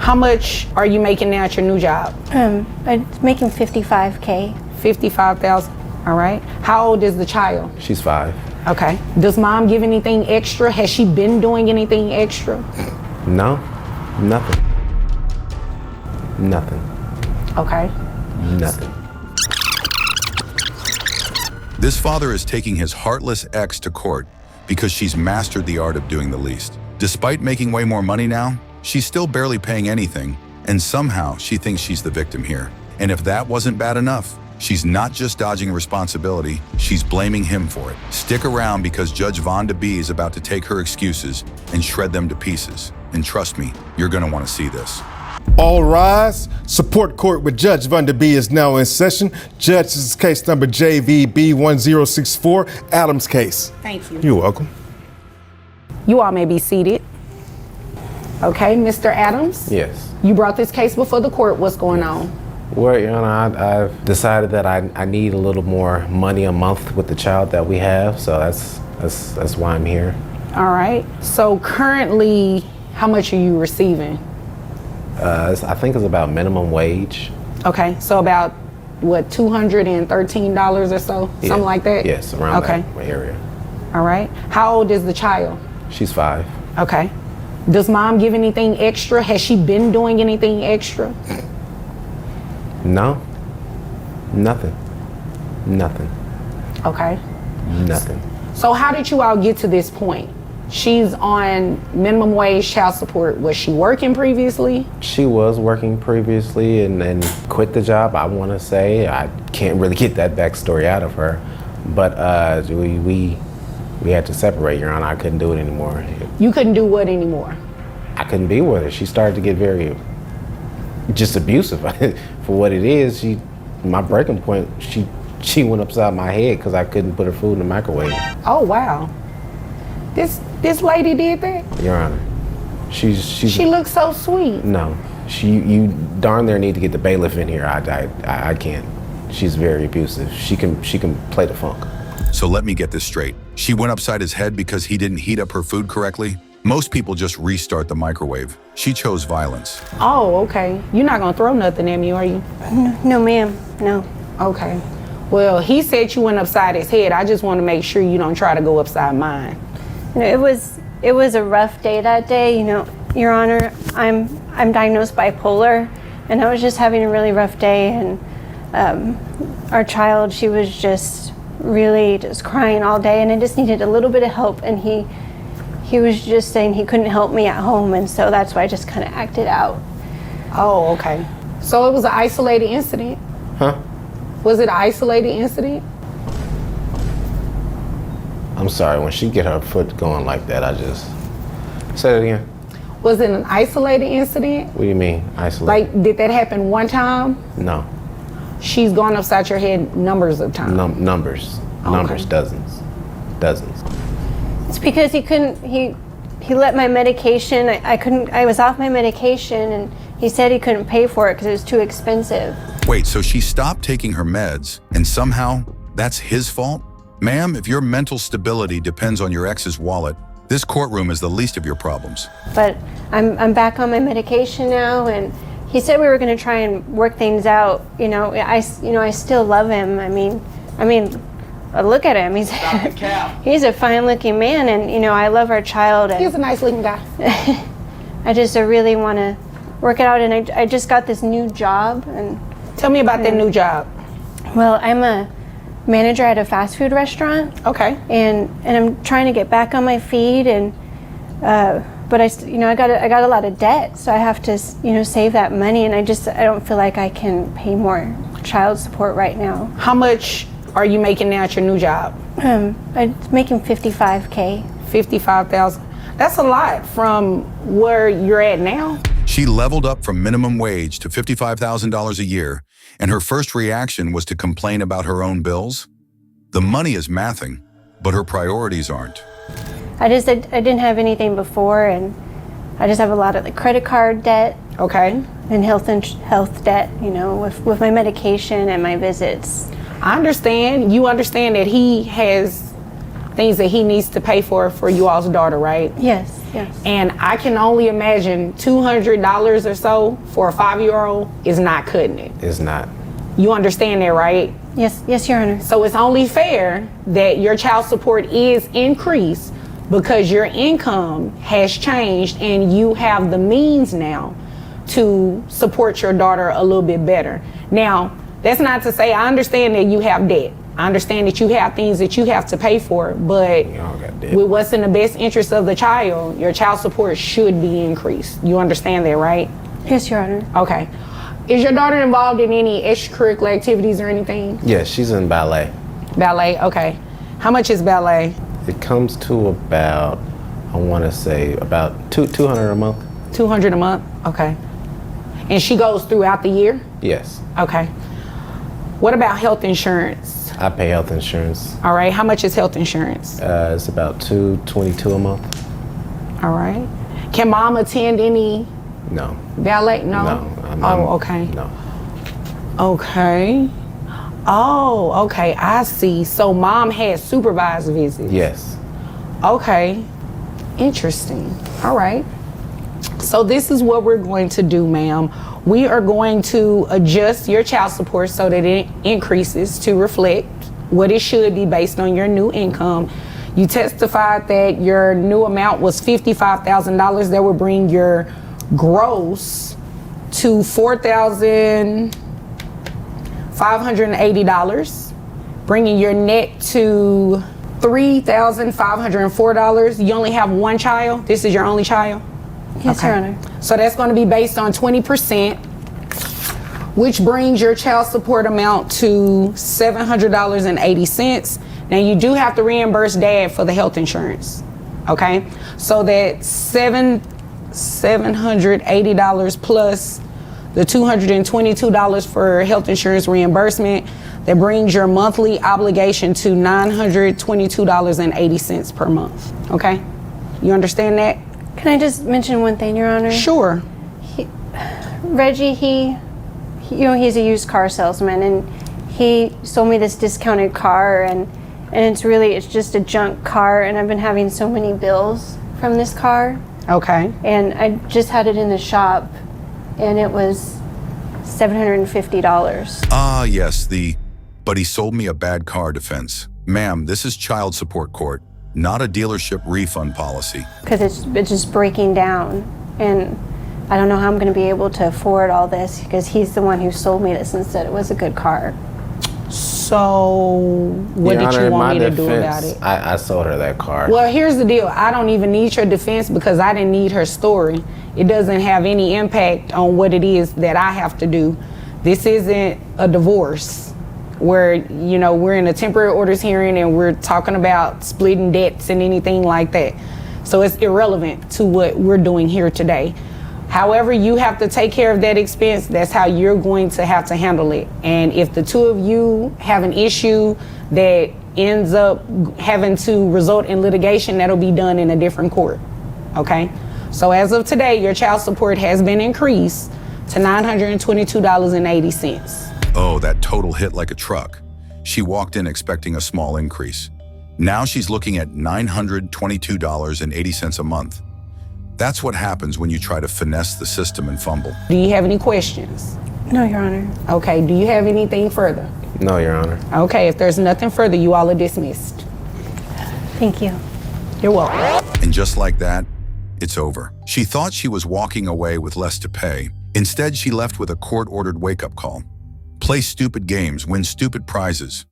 How much are you making now at your new job? I'm making $55K. 55,000. All right. How old is the child? She's 5. Okay. Does mom give anything extra? Has she been doing anything extra? No, nothing. Nothing. Okay. Nothing. This father is taking his heartless ex to court because she's mastered the art of doing the least. Despite making way more money now, she's still barely paying anything, and somehow she thinks she's the victim here. And if that wasn't bad enough, she's not just dodging responsibility, she's blaming him for it. Stick around because Judge Vonda B is about to take her excuses and shred them to pieces. And trust me, you're gonna wanna see this. All rise. Support court with Judge Vonda B is now in session. Judge, this is case number JVB1064, Adams case. Thank you. You're welcome. You all may be seated. Okay, Mr. Adams? Yes. You brought this case before the court. What's going on? Well, Your Honor, I've decided that I need a little more money a month with the child that we have, so that's why I'm here. All right. So currently, how much are you receiving? I think it's about minimum wage. Okay, so about what, $213 or so? Yeah. Something like that? Yes, around that area. All right. How old is the child? She's 5. Okay. Does mom give anything extra? Has she been doing anything extra? No, nothing. Nothing. Okay. Nothing. So how did you all get to this point? She's on minimum wage child support. Was she working previously? She was working previously and quit the job, I want to say. I can't really get that backstory out of her. But we had to separate, Your Honor. I couldn't do it anymore. You couldn't do what anymore? I couldn't be with her. She started to get very just abusive for what it is. My breaking point, she went upside my head because I couldn't put her food in the microwave. Oh, wow. This lady did that? Your Honor, she looks so sweet. No, you darn near need to get the bailiff in here. I can't. She's very abusive. She can play the funk. So let me get this straight. She went upside his head because he didn't heat up her food correctly? Most people just restart the microwave. She chose violence. Oh, okay. You're not gonna throw nothing at me, are you? No, ma'am, no. Okay. Well, he said you went upside his head. I just want to make sure you don't try to go upside mine. You know, it was a rough day that day. You know, Your Honor, I'm diagnosed bipolar, and I was just having a really rough day. And our child, she was just really just crying all day, and I just needed a little bit of help. And he was just saying he couldn't help me at home, and so that's why I just kind of acted out. Oh, okay. So it was an isolated incident? Huh? Was it an isolated incident? I'm sorry, when she get her foot going like that, I just... Say it again. Was it an isolated incident? What do you mean, isolated? Like, did that happen one time? No. She's gone upside your head numbers of times? Numbers. Okay. Numbers, dozens. It's because he let my medication, I was off my medication, and he said he couldn't pay for it because it was too expensive. Wait, so she stopped taking her meds, and somehow that's his fault? Ma'am, if your mental stability depends on your ex's wallet, this courtroom is the least of your problems. But I'm back on my medication now, and he said we were going to try and work things out. I still love him. I mean, look at him. He's a fine-looking man, and I love our child. And He's a nice-looking guy. I really want to work it out, and I just got this new job. And tell me about that new job. Well, I'm a manager at a fast food restaurant. Okay. And I'm trying to get back on my feet, and but I got a lot of debt, so I have to save that money, and I don't feel like I can pay more child support right now. How much are you making now at your new job? I'm making $55K. 55,000. That's a lot from where you're at now. She leveled up from minimum wage to $55,000 a year, and her first reaction was to complain about her own bills. The money is mathing, but her priorities aren't. I didn't have anything before, and I just have a lot of credit card debt. Okay. And health debt, with my medication and my visits. I understand. You understand that he has things that he needs to pay for you all's daughter, right? Yes, yes. And I can only imagine $200 or so for a 5-year-old is not cutting it. It's not. You understand that, right? Yes, yes, Your Honor. So it's only fair that your child support is increased because your income has changed and you have the means now to support your daughter a little bit better. Now, that's not to say I understand that you have debt. I understand that you have things that you have to pay for, but We all got debt. with what's in the best interest of the child, your child support should be increased. You understand that, right? Yes, Your Honor. Okay. Is your daughter involved in any extracurricular activities or anything? Yes, she's in ballet. Ballet, okay. How much is ballet? It comes to about, I want to say, about $200 a month. $200 a month? Okay. And she goes throughout the year? Yes. Okay. What about health insurance? I pay health insurance. All right. How much is health insurance? It's about $222 a month. All right. Can mom attend any No. ballet? No. Oh, okay. No. Okay. Oh, okay. I see. So mom had supervised visits. Yes. Okay. Interesting. All right. So this is what we're going to do, ma'am. We are going to adjust your child support so that it increases to reflect what it should be based on your new income. You testified that your new amount was $55,000. That would bring your gross to $4,580, bringing your net to $3,504. You only have one child? This is your only child? Yes, Okay. Your Honor. So that's going to be based on 20%, which brings your child support amount to $700.80. Now you do have to reimburse dad for the health insurance, okay? So that $780 plus the $222 for health insurance reimbursement, that brings your monthly obligation to $922.80 per month, okay? You understand that? Can I just mention one thing, Your Honor? Sure. Reggie, he's a used car salesman, and he sold me this discounted car, and it's just a junk car, and I've been having so many bills from this car, Okay. and I just had it in the shop, and it was $750. Ah, yes, but he sold me a bad car defense. Ma'am, this is child support court, not a dealership refund policy. Because it's just breaking down, and I don't know how I'm going to be able to afford all this, because he's the one who sold me this and said it was a good car. So what Your did Honor, you in want my me to do about defense, it? I sold her that car. Well, here's the deal. I don't even need your defense because I didn't need her story. It doesn't have any impact on what it is that I have to do. This isn't a divorce where, we're in a temporary orders hearing and we're talking about splitting debts and anything like that. So it's irrelevant to what we're doing here today. However, you have to take care of that expense. That's how you're going to have to handle it. And if the two of you have an issue that ends up having to result in litigation, that'll be done in a different court. Okay? So as of today, your child support has been increased to $922.80. Oh, that total hit like a truck. She walked in expecting a small increase. Now she's looking at $922.80 a month. That's what happens when you try to finesse the system and fumble. Do you have any questions? No, Your Honor. Okay, do you have anything further? No, Your Honor. Okay, if there's nothing further, you all are dismissed. Thank you. You're welcome. And just like that, it's over. She thought she was walking away with less to pay. Instead, she left with a court-ordered wake-up call. Play stupid games, win stupid prizes.